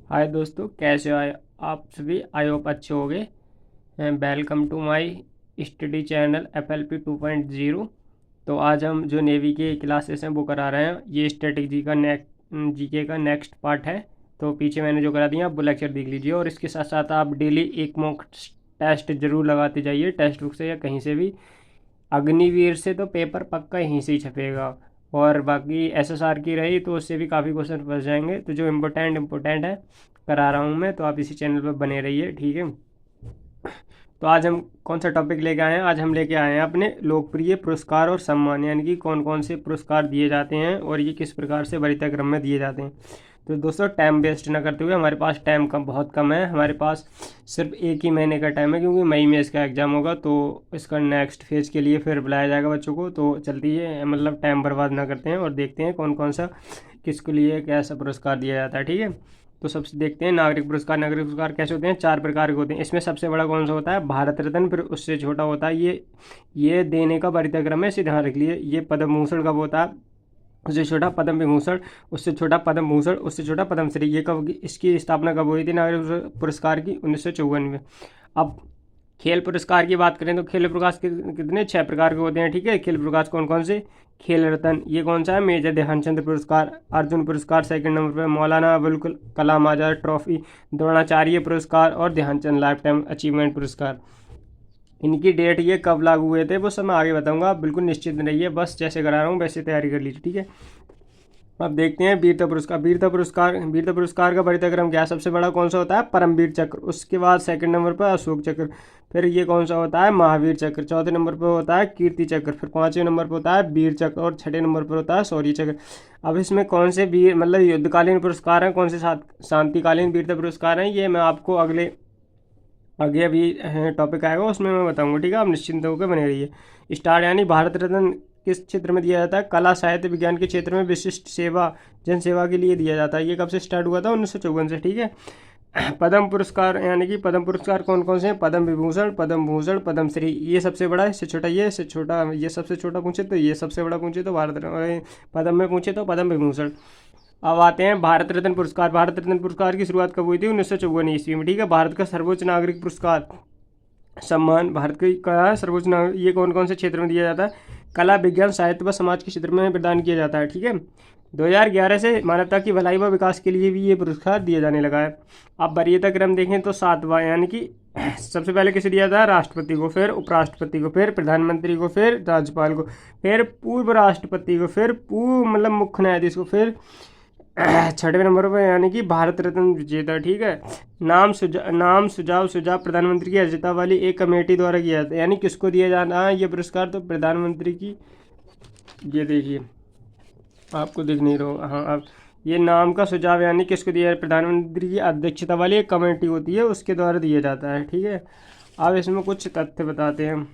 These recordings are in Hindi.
हाय दोस्तों, कैसे हो आप सभी। आई होप अच्छे होंगे। Welcome to my study channel FLP 2.0। तो आज हम जो नेवी के क्लासेस हैं वो करा रहे हैं। ये स्ट्रेटेजी का जीके का नेक्स्ट पार्ट है। तो पीछे मैंने जो करा दिया आप वो लेक्चर देख लीजिए, और इसके साथ साथ आप डेली एक मॉक टेस्ट जरूर लगाते जाइए, टेक्स्ट बुक से या कहीं से भी। अग्निवीर से तो पेपर पक्का यहीं से ही छपेगा, और बाकी SSR की रही तो उससे भी काफ़ी क्वेश्चन फंस जाएंगे। तो जो इम्पोर्टेंट है करा रहा हूँ मैं, तो आप इसी चैनल पर बने रहिए, ठीक है। तो आज हम कौन सा टॉपिक लेके आए हैं? आज हम लेके आए हैं अपने लोकप्रिय पुरस्कार और सम्मान, यानी कि कौन कौन से पुरस्कार दिए जाते हैं और ये किस प्रकार से वरीयता क्रम में दिए जाते हैं। तो दोस्तों, टाइम वेस्ट ना करते हुए, हमारे पास टाइम बहुत कम है। हमारे पास सिर्फ एक ही महीने का टाइम है, क्योंकि मई में इसका एग्ज़ाम होगा। तो इसका नेक्स्ट फेज़ के लिए फिर बुलाया जाएगा बच्चों को। तो चलती है, मतलब टाइम बर्बाद ना करते हैं और देखते हैं कौन कौन सा किसके लिए कैसा पुरस्कार दिया जाता है, ठीक है। तो सबसे देखते हैं नागरिक पुरस्कार। नागरिक पुरस्कार कैसे होते हैं? 4 प्रकार के होते हैं। इसमें सबसे बड़ा कौन सा होता है? भारत रत्न। फिर उससे छोटा होता है ये देने का वरीयता क्रम है, इसे ध्यान रख लिए। ये पद्म भूषण कब होता है? उससे छोटा पद्म विभूषण, उससे छोटा पद्म भूषण, उससे छोटा पद्मश्री। ये कब, इसकी स्थापना कब हुई थी नागरिक पुरस्कार की? 1954 में। अब खेल पुरस्कार की बात करें तो खेल पुरस्कार कितने 6 प्रकार के होते हैं, ठीक है। खेल पुरस्कार कौन कौन से? खेल रत्न, ये कौन सा है? मेजर ध्यानचंद पुरस्कार। अर्जुन पुरस्कार सेकंड नंबर पर। मौलाना अबुल कलाम आजाद ट्रॉफी, द्रोणाचार्य पुरस्कार और ध्यानचंद लाइफ टाइम अचीवमेंट पुरस्कार। इनकी डेट ये कब लागू हुए थे वो सब मैं आगे बताऊंगा, आप बिल्कुल निश्चित रहिए। बस जैसे करा रहा हूँ वैसे तैयारी कर लीजिए, ठीक है। अब देखते हैं वीरता पुरस्कार। वीरता पुरस्कार का वरीयता क्रम क्या है? सबसे बड़ा कौन सा होता है? परमवीर चक्र। उसके बाद सेकंड नंबर पर अशोक चक्र। फिर ये कौन सा होता है? महावीर चक्र। चौथे नंबर पर होता है कीर्ति चक्र। फिर 5वें नंबर पर होता है वीर चक्र, और 6ठे नंबर पर होता है शौर्य चक्र। अब इसमें कौन से वीर, मतलब युद्धकालीन पुरस्कार हैं, कौन से शांतिकालीन वीरता पुरस्कार हैं, ये मैं आपको आगे अभी टॉपिक आएगा उसमें मैं बताऊंगा, ठीक है। आप निश्चिंत होकर बने रहिए। स्टार यानी भारत रत्न किस क्षेत्र में दिया जाता है? कला साहित्य विज्ञान के क्षेत्र में विशिष्ट सेवा, जन सेवा के लिए दिया जाता है। ये कब से स्टार्ट हुआ था? 1954 से, ठीक है। पद्म पुरस्कार, यानी कि पद्म पुरस्कार कौन कौन से हैं? पद्म विभूषण, पद्म भूषण, पद्मश्री। ये सबसे बड़ा है, इससे छोटा ये, इससे छोटा ये, सबसे छोटा पूछे तो ये, सबसे बड़ा पूछे तो भारत पद्म में पूछे तो पद्म विभूषण। अब आते हैं भारत रत्न पुरस्कार। भारत रत्न पुरस्कार की शुरुआत कब हुई थी? 1954 ईस्वी में, ठीक है। भारत का सर्वोच्च नागरिक पुरस्कार सम्मान, भारत का है सर्वोच्च नागरिक। ये कौन कौन से क्षेत्र में दिया जाता है? कला, विज्ञान, साहित्य व समाज के क्षेत्र में प्रदान किया जाता है, ठीक है। 2011 से मानवता की भलाई व विकास के लिए भी ये पुरस्कार दिया जाने लगा है। अब वरीयता क्रम देखें तो 7वां, यानी कि सबसे पहले किसे दिया जाता है? राष्ट्रपति को, फिर उपराष्ट्रपति को, फिर प्रधानमंत्री को, फिर राज्यपाल को, फिर पूर्व राष्ट्रपति को, फिर पूर्व मतलब मुख्य न्यायाधीश को, फिर 6वें नंबर पर यानी कि भारत रत्न विजेता, ठीक है। नाम सुझाव प्रधानमंत्री की अध्यक्षता वाली एक कमेटी द्वारा किया जाता है। यानी किसको दिया जाना है ये पुरस्कार? तो प्रधानमंत्री की, ये देखिए आपको दिख नहीं रहा, हाँ। अब ये नाम का सुझाव यानी किसको दिया? प्रधानमंत्री की अध्यक्षता वाली एक कमेटी होती है, उसके द्वारा दिया जाता है, ठीक है। अब इसमें कुछ तथ्य बताते हैं।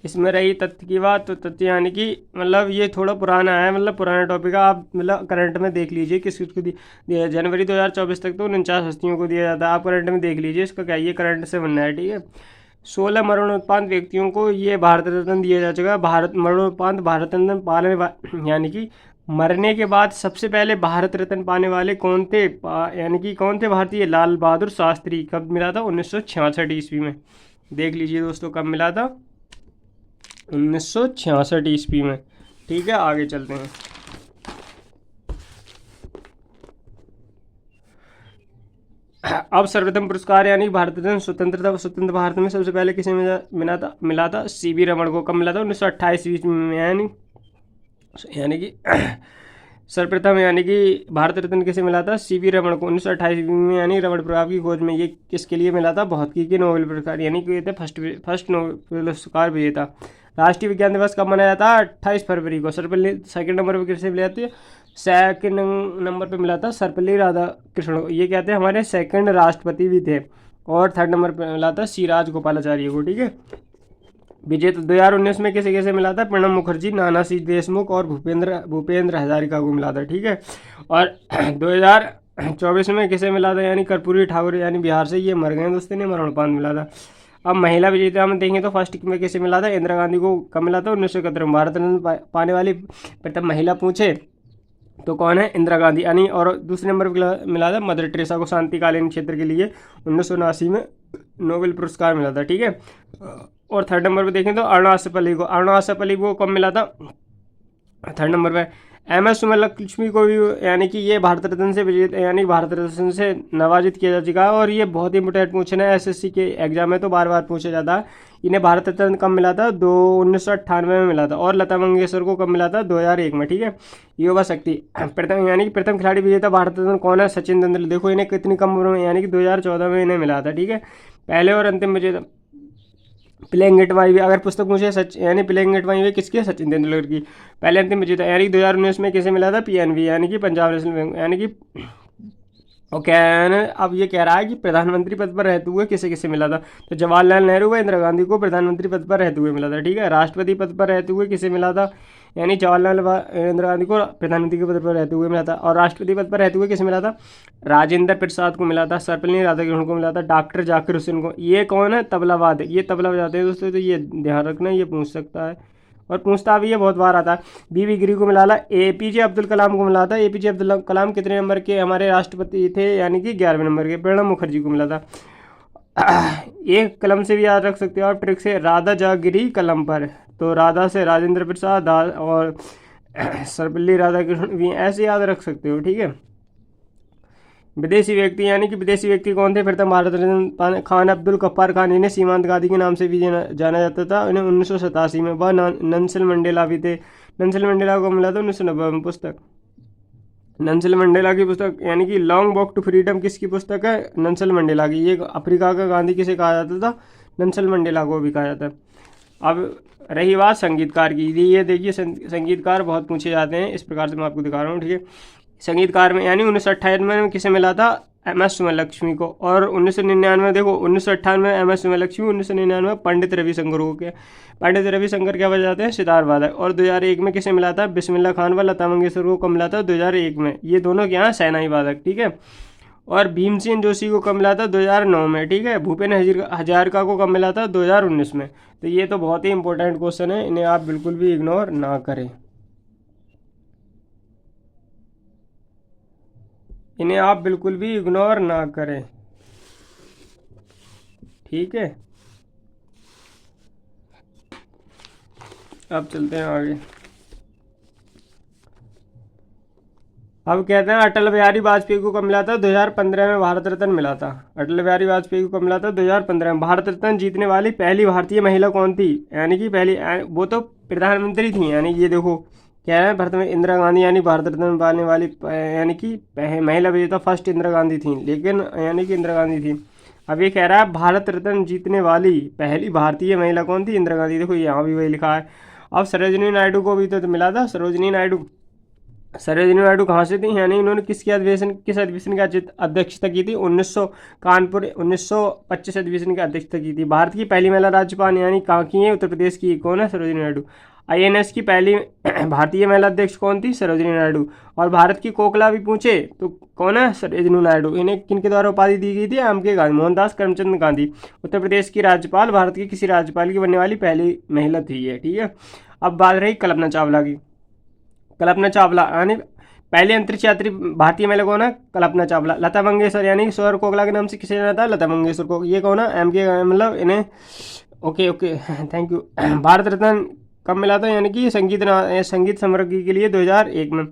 इसमें रही तथ्य की बात, तो तथ्य यानी कि मतलब ये थोड़ा पुराना है, मतलब पुराना टॉपिक है। आप मतलब करंट में देख लीजिए किस किसको दिया। जनवरी 2024 तक तो 49 हस्तियों को दिया जाता है। आप करंट में देख लीजिए इसका क्या, ये करंट से बनना है, ठीक है। 16 मरणोत्पात व्यक्तियों को ये भारत रत्न दिया जा चुका है। मरणोत्पात भारत रत्न यानी कि मरने के बाद सबसे पहले भारत रत्न पाने वाले कौन थे? यानी कि कौन थे भारतीय? लाल बहादुर शास्त्री। कब मिला था? 1966 ईस्वी में। देख लीजिए दोस्तों कब मिला था? 1966 ईस्वी में, ठीक है। आगे चलते हैं। अब सर्वप्रथम पुरस्कार यानी भारत रत्न स्वतंत्र भारत में सबसे पहले किसे मिला था? CV रमन को। कब मिला था? 1928 ईस्वी में। यानी कि सर्वप्रथम यानी कि भारत रत्न किसे मिला था? CV रमन को 1928 ईस्वी में, यानी रमन प्रभाव की खोज में। ये किसके लिए मिला था? भौतिकी के नोबेल पुरस्कार, यानी कि ये थे फर्स्ट नोबेल पुरस्कार विजेता। राष्ट्रीय विज्ञान दिवस कब मनाया जाता है? 28 फरवरी को। सर्वपल्ली सेकंड नंबर पर किसे मिला जाती है? सेकंड नंबर पर मिला था सर्वपल्ली राधाकृष्णन को। ये क्या थे? हमारे सेकंड राष्ट्रपति भी थे। और थर्ड नंबर पर मिला था सी राजगोपालाचार्य को, ठीक है। विजेता 2019 में किसे किसे मिला था? प्रणब मुखर्जी, नानाजी देशमुख और भूपेंद्र हजारिका को मिला था, ठीक है। और 2024 में किसे मिला था? यानी कर्पूरी ठाकुर, यानी बिहार से, ये मर गए दोस्तों ने, मरणोपरांत मिला था। अब महिला विजेता में देखें तो फर्स्ट में किसे मिला था? इंदिरा गांधी को। कब मिला था? 1971 में। भारत रत्न पाने वाली प्रथम महिला पूछे तो कौन है, इंदिरा गांधी यानी। और दूसरे नंबर पर मिला था मदर टेरेसा को शांतिकालीन क्षेत्र के लिए 1979 में नोबेल पुरस्कार मिला था, ठीक है। और थर्ड नंबर पे देखें तो अरुणा को कब मिला था, थर्ड नंबर पे। एम एस सुब्बलक्ष्मी को भी यानी कि ये भारत रत्न से विजेता यानी भारत रत्न से नवाजित किया जा चुका है। और ये बहुत ही इंपोर्टेंट क्वेश्चन है, एसएससी के एग्जाम में तो बार बार पूछा जाता है। इन्हें भारत रत्न कब मिला था, 1998 में मिला था। और लता मंगेशकर को कब मिला था, 2001 में, ठीक है। युवा शक्ति प्रथम यानी कि प्रथम खिलाड़ी विजेता भारत रत्न कौन है, सचिन तेंदुलकर। देखो इन्हें कितनी कम उम्र में यानी कि 2014 में इन्हें मिला था, ठीक है। पहले और अंतिम विजेता प्लेइंग इट माई वे, अगर पुस्तक पूछे सच यानी प्लेइंग इट माई वे किसकी, सचिन तेंदुलकर की। पहले अंतिम विजेता यानी 2019 में किसे मिला था, पीएनबी यानी कि पंजाब नेशनल बैंक यानी कि। और क्या है, अब ये कह रहा है कि प्रधानमंत्री पद पर रहते हुए किसे किसे मिला था, तो जवाहरलाल नेहरू व इंदिरा गांधी को प्रधानमंत्री पद पर रहते हुए मिला था, ठीक है। राष्ट्रपति पद पर रहते हुए किसे मिला था, यानी जवाहरलाल इंदिरा गांधी को प्रधानमंत्री के पद पर रहते हुए मिला था। और राष्ट्रपति पद पर रहते हुए किसे मिला था, राजेंद्र प्रसाद को मिला था, सर्वपल्ली राधाकृष्णन को मिला था, डॉक्टर जाकिर हुसैन को। ये कौन है, तबला वादक, ये तबला बजाते हैं दोस्तों, तो ये ध्यान रखना, ये पूछ सकता है और पूछता भी है, बहुत बार आता है। बीवी गिरी को मिला था, एपीजे अब्दुल कलाम को मिला था। एपीजे अब्दुल कलाम कितने नंबर के हमारे राष्ट्रपति थे, यानी कि 11वें नंबर के। प्रणब मुखर्जी को मिला था। एक कलम से भी याद रख सकते हो आप ट्रिक से, राधा जा गिरी कलम पर, तो राधा से राजेंद्र प्रसाद और सर्वपल्ली राधाकृष्णन भी ऐसे याद रख सकते हो, ठीक है। विदेशी व्यक्ति यानी कि विदेशी व्यक्ति कौन थे, प्रथम भारत रत्न खान अब्दुल गफ्फार खान, इन्हें सीमांत गांधी के नाम से भी जाना जाता था। इन्हें 1987 में। वह नेल्सन मंडेला भी थे। नेल्सन मंडेला को मिला था 1990 में पुस्तक। नेल्सन मंडेला की पुस्तक यानी कि लॉन्ग वॉक टू फ्रीडम किसकी पुस्तक है, नेल्सन मंडेला की। ये अफ्रीका का गांधी किसे कहा जाता था, नेल्सन मंडेला को भी कहा जाता है। अब रही बात संगीतकार की, ये देखिए संगीतकार बहुत पूछे जाते हैं, इस प्रकार से मैं आपको दिखा रहा हूँ, ठीक है। संगीतकार में यानी 1998 में किसे मिला था, एम एस सुब्बलक्ष्मी को। और 1999 देखो 1998 में एम एस सुब्बलक्ष्मी, 1999 पंडित रविशंकर को। क्या पंडित रविशंकर क्या बजाते हैं, सितार वादक। और 2001 में किसे मिला था, बिस्मिल्लाह खान व लता मंगेशकर को कब मिला था, 2001 में। ये दोनों क्या हैं, शहनाई वादक, ठीक है। और भीमसेन जोशी को कब मिला था, 2009 में, ठीक है। भूपेन हजारिका को कब मिला था, 2019 में। तो ये तो बहुत ही इंपॉर्टेंट क्वेश्चन है, इन्हें आप बिल्कुल भी इग्नोर ना करें, इन्हें आप बिल्कुल भी इग्नोर ना करें, ठीक है। अब चलते हैं आगे। अब कहते हैं अटल बिहारी वाजपेयी को कब मिला था, 2015 में भारत रत्न मिला था। अटल बिहारी वाजपेयी को कब मिला था, 2015 में। भारत रत्न जीतने वाली पहली भारतीय महिला कौन थी, यानी कि पहली, वो तो प्रधानमंत्री थी, यानी ये देखो क्या है, भारत में इंदिरा गांधी यानी भारत रत्न पाने वाली यानी कि महिला विजेता फर्स्ट इंदिरा गांधी थी, लेकिन यानी कि इंदिरा गांधी थी। अब ये कह रहा है भारत रत्न जीतने वाली पहली भारतीय महिला कौन थी, इंदिरा गांधी। देखो यहाँ भी वही लिखा है। अब सरोजिनी नायडू को भी तो मिला था, सरोजिनी नायडू कहाँ से थी, यानी इन्होंने किस अधिवेशन की अध्यक्षता की थी, 1925 अधिवेशन की अध्यक्षता की थी। भारत की पहली महिला राज्यपाल यानी कहाँ की है, उत्तर प्रदेश की, कौन है, सरोजिनी नायडू। आईएनएस की पहली भारतीय महिला अध्यक्ष कौन थी, सरोजिनी नायडू। और भारत की कोकला भी पूछे तो कौन है, सरोजिनी नायडू। इन्हें किनके द्वारा उपाधि दी गई थी, एमके गांधी, मोहनदास करमचंद गांधी। उत्तर प्रदेश की राज्यपाल, भारत की किसी राज्यपाल की बनने वाली पहली महिला थी ये, ठीक है। अब बात रही कल्पना चावला की। कल्पना चावला यानी पहले अंतरिक्ष यात्री भारतीय महिला कौन है, कल्पना चावला। लता मंगेशकर यानी स्वर कोकला के नाम से किसे जाना था, लता मंगेशकर को। ये कौन है, एमके, मतलब इन्हें okay thank you. Bharat Ratna कब मिला था, यानी कि संगीत समृद्धि के लिए 2001 में।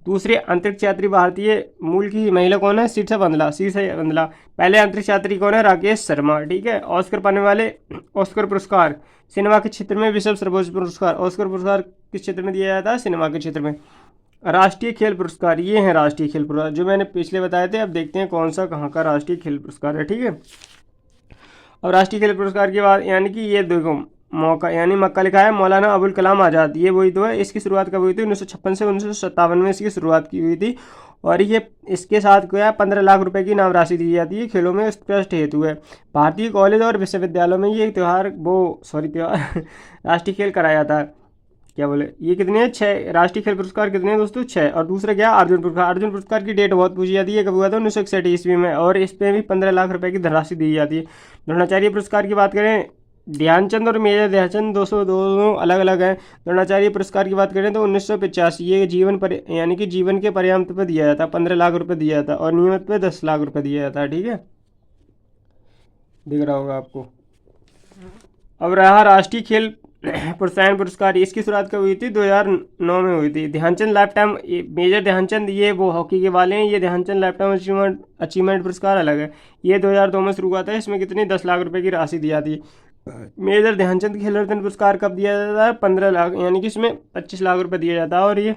दूसरे अंतरिक्ष यात्री भारतीय मूल की महिला कौन है, शीर्षा बंदला। पहले अंतरिक्ष यात्री कौन है, राकेश शर्मा, ठीक है। ऑस्कर पाने वाले ऑस्कर पुरस्कार सिनेमा के क्षेत्र में विश्व सर्वोच्च पुरस्कार। ऑस्कर पुरस्कार किस क्षेत्र में दिया जाता है, सिनेमा के क्षेत्र में। राष्ट्रीय खेल पुरस्कार, ये हैं राष्ट्रीय खेल पुरस्कार जो मैंने पिछले बताए थे। अब देखते हैं कौन सा कहाँ का राष्ट्रीय खेल पुरस्कार है, ठीक है। और राष्ट्रीय खेल पुरस्कार के बाद यानी कि ये देखो मौका यानी मक्का लिखा है, मौलाना अबुल कलाम आज़ाद, ये वही तो है। इसकी शुरुआत कब हुई थी, 1956 से 1957 में इसकी शुरुआत की हुई थी। और ये इसके साथ क्या है, 15 लाख रुपए की इनाम राशि दी जाती है, खेलों में उत्कृष्ट हेतु है। भारतीय कॉलेज और विश्वविद्यालयों में ये त्यौहार राष्ट्रीय खेल कराया जाता है। क्या बोले, ये कितने हैं, 6 राष्ट्रीय खेल पुरस्कार कितने हैं दोस्तों, 6। और दूसरा क्या, अर्जुन पुरस्कार। अर्जुन पुरस्कार की डेट बहुत पूछी जाती है, कब हुआ था, 1961 ईस्वी में। और इस पर भी 15 लाख रुपए की धनराशि दी जाती है। द्रोणाचार्य पुरस्कार की बात करें ध्यानचंद और मेजर ध्यानचंद दोनों अलग अलग हैं। द्रोणाचार्य पुरस्कार की बात करें तो 1985 ये यानी कि जीवन के पर्याप्त पे दिया जाता, 15 लाख रुपए दिया जाता, और नियमित पे 10 लाख रुपए दिया जाता है। ठीक है, दिख रहा होगा आपको। अब रहा राष्ट्रीय खेल प्रोत्साहन पुरस्कार, इसकी शुरुआत कब हुई थी? 2009 में हुई थी। Dhyan Chand lifetime, major Dhyan Chand ये वो हॉकी के वाले हैं, ये ध्यानचंद लाइफ टाइम अचीवमेंट पुरस्कार अलग है। ये 2002 में शुरू हुआ था, इसमें कितनी 10 लाख रुपए की राशि दी जाती है। मेजर ध्यानचंद खेल रत्न पुरस्कार कब दिया जाता है? 15 लाख, यानी कि इसमें 25 लाख रुपए दिया जाता है। और ये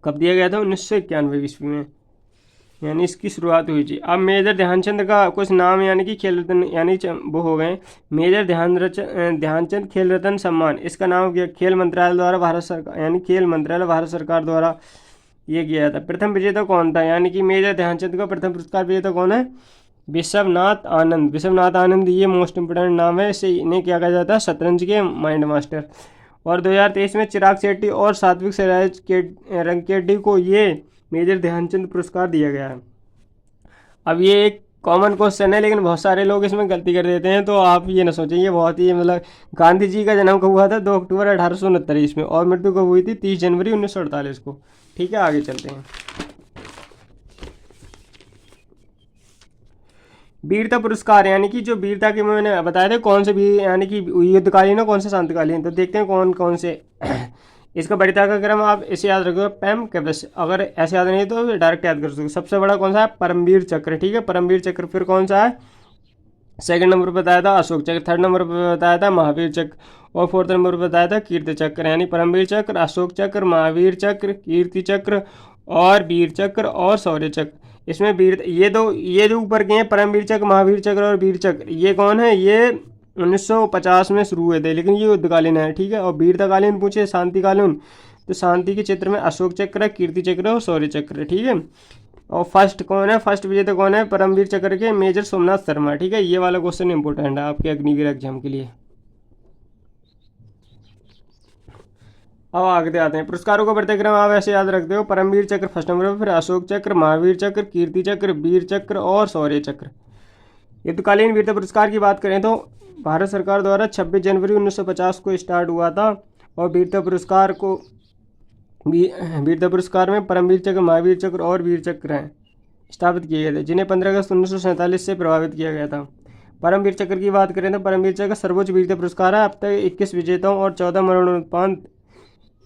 कब दिया गया था? 1991 ईस्वी में, यानी इसकी शुरुआत हुई थी। अब मेजर ध्यानचंद का कुछ नाम यानी कि खेल रत्न यानी वो हो गए। मेजर ध्यानचंद खेल रत्न सम्मान, इसका नाम खेल मंत्रालय द्वारा भारत सरकार यानी खेल मंत्रालय भारत सरकार द्वारा ये किया था। प्रथम विजेता कौन था? यानी कि मेजर ध्यानचंद का प्रथम पुरस्कार विजेता कौन है? विश्वनाथ आनंद। विश्वनाथ आनंद ये मोस्ट इंपोर्टेंट नाम है, इसे इन्हें किया जाता है शतरंज के माइंड मास्टर। और 2023 में चिराग शेट्टी और सात्विक साईराज रंगकेड्डी को ये मेजर ध्यानचंद पुरस्कार दिया गया है। अब ये एक कॉमन क्वेश्चन है, लेकिन बहुत सारे लोग इसमें गलती कर देते हैं, तो आप ये ना सोचें। ये बहुत ही मतलब, गांधी जी का जन्म कब हुआ था? 2 अक्टूबर 1869 ईस्वी में, और मृत्यु कब हुई थी? 30 जनवरी 1948 को। ठीक है, आगे चलते हैं। वीरता पुरस्कार, यानी कि जो वीरता के मैंने बताया था कौन से भी, यानी कि युद्धकालीन है कौन से शांतिकालीन, तो देखते हैं कौन कौन से। इसका वरीयता का क्रम आप इसे याद रखो, पैम कैपस। अगर ऐसे याद नहीं तो डायरेक्ट याद कर सकते। सबसे बड़ा कौन सा है? परमवीर चक्र। ठीक है, परमवीर चक्र। फिर कौन सा है? सेकंड नंबर पर बताया था अशोक चक्र, थर्ड नंबर पर बताया था महावीर चक्र, और फोर्थ नंबर पर बताया था कीर्ति चक्र। यानी परमवीर चक्र, अशोक चक्र, महावीर चक्र, कीर्ति चक्र, और वीर चक्र, और शौर्य चक्र। इसमें वीर ये जो ऊपर के हैं, परमवीर चक्र, महावीर चक्र और वीर चक्र, ये कौन है? ये 1950 में शुरू हुए थे, लेकिन ये युद्धकालीन है। ठीक है, और वीरताकालीन पूछे शांतिकालीन, तो शांति के क्षेत्र में अशोक चक्र है, कीर्ति चक्र और शौर्य चक्र। ठीक है, और फर्स्ट कौन है? फर्स्ट विजेता कौन है? परमवीर चक्र के मेजर सोमनाथ शर्मा। ठीक है, ये वाला क्वेश्चन इंपॉर्टेंट है आपके अग्निवीर एग्जाम के लिए। अब आगे आते हैं। पुरस्कारों का प्रतिक्रम आप ऐसे याद रखते हो, परमवीर चक्र फर्स्ट नंबर पर, फिर अशोक चक्र, महावीर चक्र, कीर्ति चक्र, वीर चक्र और शौर्य चक्र। युद्धकालीन वीरता पुरस्कार की बात करें तो भारत सरकार द्वारा 26 जनवरी 1950 को स्टार्ट हुआ था, और वीरता पुरस्कार में परमवीर चक्र, महावीर चक्र और वीर चक्र हैं स्थापित किए गए थे, जिन्हें 15 अगस्त 1947 से प्रभावित किया गया था। परमवीर चक्र की बात करें तो परमवीर चक्र सर्वोच्च वीरता पुरस्कार है। अब तक 21 विजेताओं और 14 मरणोपरांत।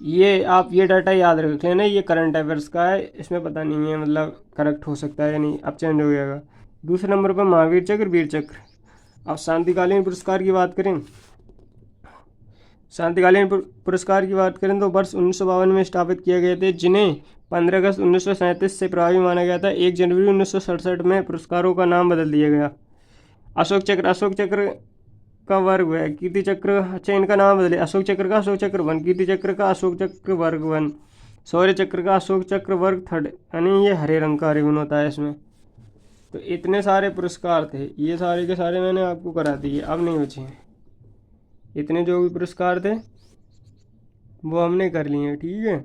ये आप ये डाटा याद रख लेना, ये करंट अफेयर्स का है, इसमें पता नहीं है मतलब करेक्ट हो सकता है या नहीं, अब चेंज हो जाएगा। दूसरे नंबर पर महावीर चक्र, वीर चक्र। अब शांतिकालीन पुरस्कार की बात करें, शांतिकालीन पुरस्कार की बात करें तो वर्ष 1952 में स्थापित किए गए थे, जिन्हें 15 अगस्त 1937 से प्रभावी माना गया था। 1 जनवरी 1967 में पुरस्कारों का नाम बदल दिया गया। अशोक चक्र का वर्ग है, कीर्ति चक्र, अच्छा इनका नाम बदले, अशोक चक्र का अशोक चक्र 1, कीर्ति चक्र का अशोक चक्र वर्ग 1, शौर्य चक्र का अशोक चक्र वर्ग 3, यानी ये हरे रंग का रिबन होता है इसमें। तो इतने सारे पुरस्कार थे, ये सारे के सारे मैंने आपको करा दिए, अब नहीं बचे हैं। इतने जो भी पुरस्कार थे वो हमने कर लिए हैं। ठीक है,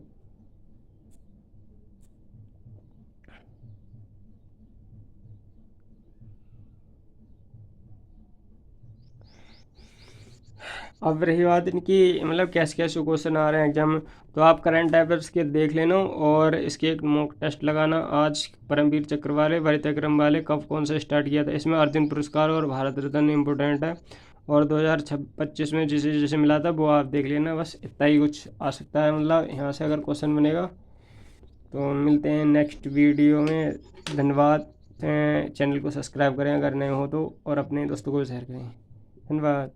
अब रही बात इनकी मतलब कैसे कैसे क्वेश्चन आ रहे हैं एग्जाम में, तो आप करंट अफेयर्स के देख लेना, और इसके एक मॉक टेस्ट लगाना। आज परमवीर चक्र वाले, वरिताक्रम वाले कब कौन सा स्टार्ट किया था, इसमें अर्जुन पुरस्कार और भारत रत्न इम्पोर्टेंट है, और 2025 में जिसे जिसे मिला था वो आप देख लेना। बस इतना ही कुछ आ सकता है, मतलब यहाँ से अगर क्वेश्चन बनेगा। तो मिलते हैं नेक्स्ट वीडियो में। धन्यवाद। चैनल को सब्सक्राइब करें अगर नए हो तो, और अपने दोस्तों को शेयर करें। धन्यवाद।